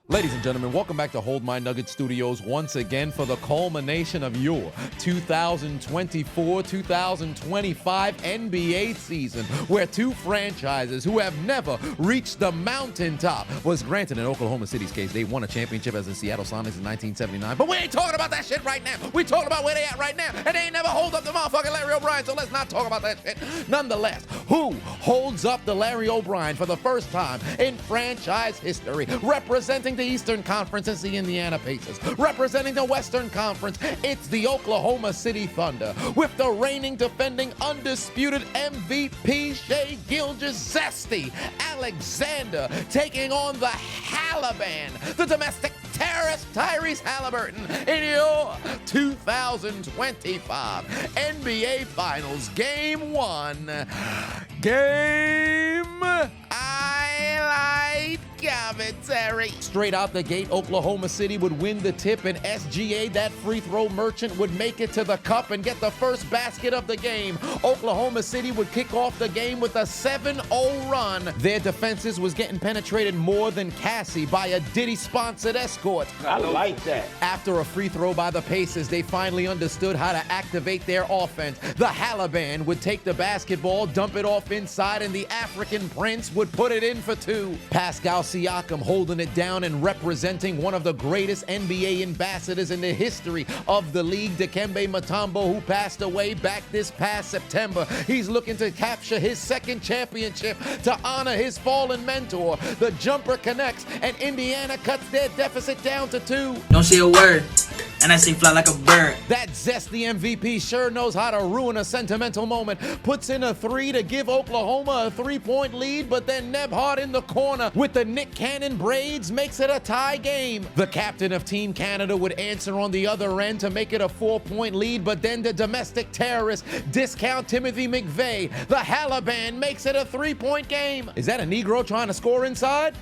Ladies and gentlemen, welcome back to Hold My Nugget Studios once again for the culmination of your 2024-2025 NBA season, where two franchises who have never reached the mountaintop was granted in Oklahoma City's case. They won a championship as the Seattle Sonics in 1979, but we ain't talking about that shit right now. We talking about where they at right now, and they ain't never hold up the motherfucking Larry O'Brien, so let's not talk about that shit. Nonetheless, who holds up the Larry O'Brien for the first time in franchise history, representing the Eastern Conference? It's the Indiana Pacers. Representing the Western Conference, it's the Oklahoma City Thunder, with the reigning, defending, undisputed MVP Shai Gilgeous-Zesty Alexander taking on the HALIBAN, the domestic terrorist Tyrese Halliburton, in your 2025 NBA Finals Game 1. Game highlight commentary. Straight out the gate, Oklahoma City would win the tip, and SGA, that free throw merchant, would make it to the cup and get the first basket of the game. Oklahoma City would kick off the game with a 7-0 run. Their defenses was getting penetrated more than Cassie by a Diddy-sponsored escort. I like that. After a free throw by the Pacers, they finally understood how to activate their offense. The HALIBAN would take the basketball, dump it off inside, and the African Prince would put it in for two. Pascal Siakam holding it down and representing one of the greatest NBA ambassadors in the history of the league, Dikembe Mutombo, who passed away back this past September. He's looking to capture his second championship to honor his fallen mentor. The jumper connects, and Indiana cuts their deficit down to 2. Don't say a word, and I say fly like a bird. That zesty MVP sure knows how to ruin a sentimental moment. Puts in a 3 to give Oklahoma a 3-point lead, but then Nebhard in the corner with the Nick Cannon braids makes it a tie game. The captain of Team Canada would answer on the other end to make it a 4-point lead, but then the domestic terrorist discount Timothy McVeigh. The HALIBAN makes it a 3-point game. Is that a Negro trying to score inside?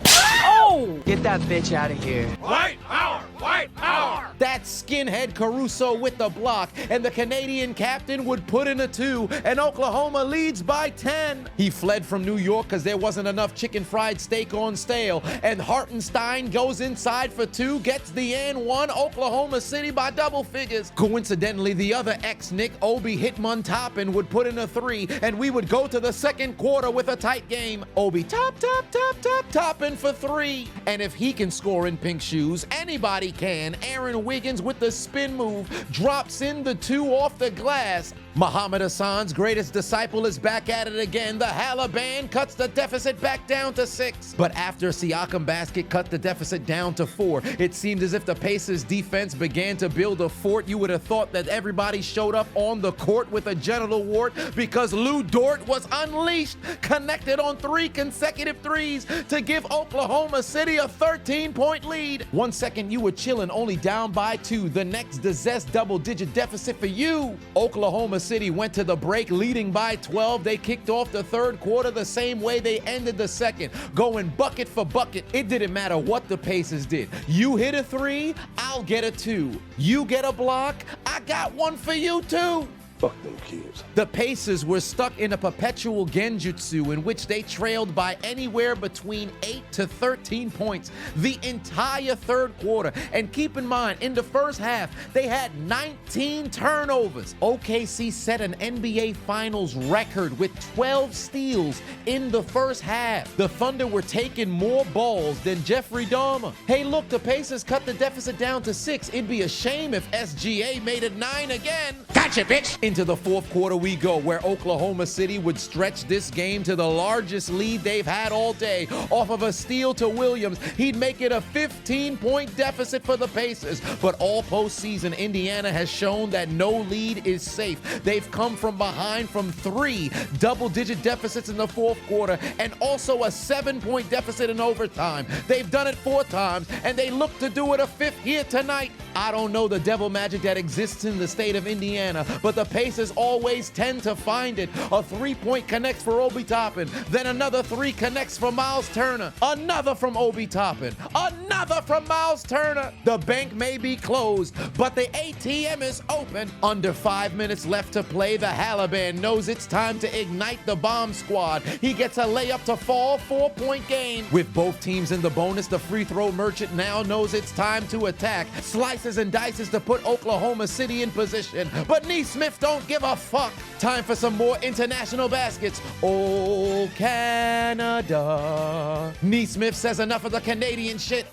Oh! Get that bitch out of here. White power! White power! That skinhead Caruso with the block, and the Canadian captain would put in a 2, and Oklahoma leads by 10. He fled from New York because there wasn't enough chicken fried steak on stale, and Hartenstein goes inside for 2, gets the and 1, Oklahoma City by double figures. Coincidentally, the other ex-Nick, Obi Hitman Toppin, would put in a 3, and we would go to the second quarter with a tight game. Obi Toppin for 3. And if he can score in pink shoes, anybody can. Aaron Wiggins with the spin move drops in the 2 off the glass. Muhammad Hassan's greatest disciple is back at it again. The HALIBAN cuts the deficit back down to 6. But after Siakam basket cut the deficit down to 4, it seemed as if the Pacers defense began to build a fort. You would have thought that everybody showed up on the court with a genital wart, because Lou Dort was unleashed, connected on 3 consecutive threes to give Oklahoma City a 13-point lead. 1 second you were chilling, only down by 2. The next disaster double-digit deficit for you. Oklahoma City went to the break leading by 12. They kicked off the third quarter the same way they ended the second, going bucket for bucket. It didn't matter what the Pacers did. You hit a 3, I'll get a 2. You get a block, I got one for you too. Fuck them kids. The Pacers were stuck in a perpetual genjutsu in which they trailed by anywhere between 8 to 13 points the entire third quarter. And keep in mind, in the first half, they had 19 turnovers. OKC set an NBA Finals record with 12 steals in the first half. The Thunder were taking more balls than Jeffrey Dahmer. Hey, look, the Pacers cut the deficit down to 6. It'd be a shame if SGA made it 9 again. Gotcha, bitch! Into the fourth quarter we go, where Oklahoma City would stretch this game to the largest lead they've had all day. Off of a steal to Williams, he'd make it a 15-point deficit for the Pacers. But all postseason, Indiana has shown that no lead is safe. They've come from behind from 3 double-digit deficits in the fourth quarter, and also a 7-point deficit in overtime. They've done it 4 times, and they look to do it a 5th here tonight. I don't know the devil magic that exists in the state of Indiana, but the Pacers always tend to find it. A three-point connects for Obi Toppin, then another three connects for Miles Turner, another from Obi Toppin, another from Miles Turner. The bank may be closed, but the ATM is open. Under 5 minutes left to play, the HALIBAN knows it's time to ignite the bomb squad. He gets a layup to fall, 4-point game. With both teams in the bonus, the free throw merchant now knows it's time to attack. Slices and dices to put Oklahoma City in position, but Neesmith don't give a fuck. Time for some more international baskets. Oh, Canada. Neesmith says enough of the Canadian shit.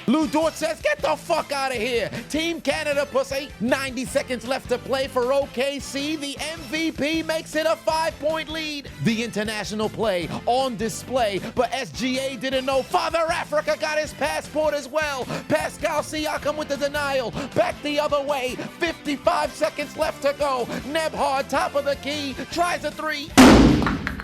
Lou Dort says, get the fuck out of here. Team Canada, pussy. 90 seconds left to play for OKC. The MVP makes it a 5-point lead. The international play on display, but SGA didn't know Father Africa got his passport as well. Pascal Siakam with the denial. Back the other way. 55 seconds left to go. Nebhard, top of the key, tries a three.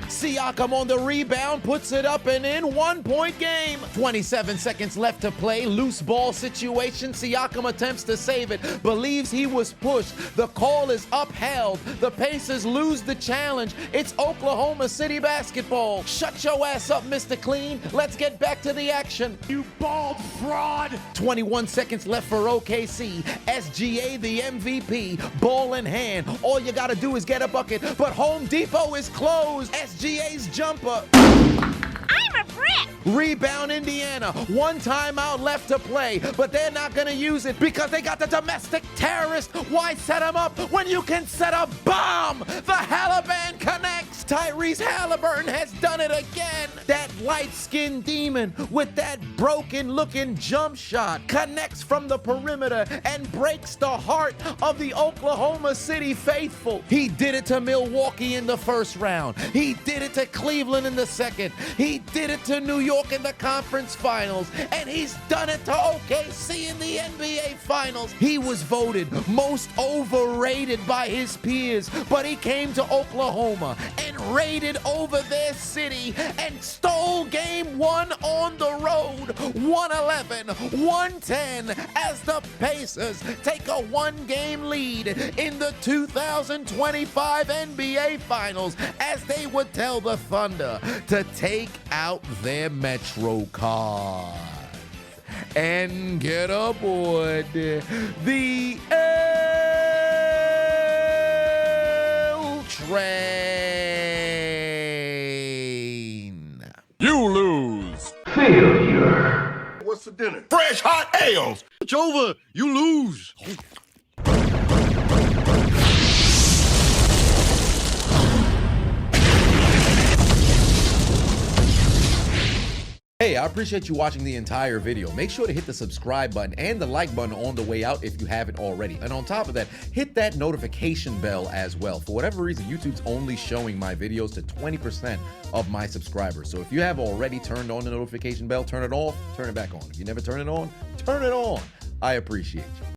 Siakam on the rebound, puts it up and in. 1-point game. 27 seconds left to play. Loose ball situation. Siakam attempts to save it. Believes he was pushed. The call is upheld. The Pacers lose the challenge. It's Oklahoma City basketball. Shut your ass up, Mr. Clean. Let's get back to the action. You bald fraud! 21 seconds left for OKC. SGA the MVP. Ball in hand. All you gotta do is get a bucket, but Home Depot is closed. SGA's jumper. I'm a brick! Rebound Indiana. One timeout left to play, but they're not gonna use it because they got the domestic terrorist. Why set him up when you can set a bomb? The HALIBAN connects. Tyrese Halliburton has done it again. That light-skinned demon with that broken-looking jump shot connects from the perimeter and breaks the heart of the Oklahoma City faithful. He did it to Milwaukee in the first round. He did it to Cleveland in the second. He did it to New York in the conference finals, and he's done it to OKC in the NBA finals. He was voted most overrated by his peers, but he came to Oklahoma and raided over their city and stole game one on the road. 111-110 as the Pacers take a one-game lead in the 2025 NBA Finals, as they would tell the Thunder to take out their Metro card and get aboard the L train. You lose! Failure. What's for dinner? Fresh hot ales! It's over. You lose. Hey, I appreciate you watching the entire video. Make sure to hit the subscribe button and the like button on the way out if you haven't already. And on top of that, hit that notification bell as well. For whatever reason, YouTube's only showing my videos to 20% of my subscribers. So if you have already turned on the notification bell, turn it off, turn it back on. If you never turn it on, turn it on. I appreciate you.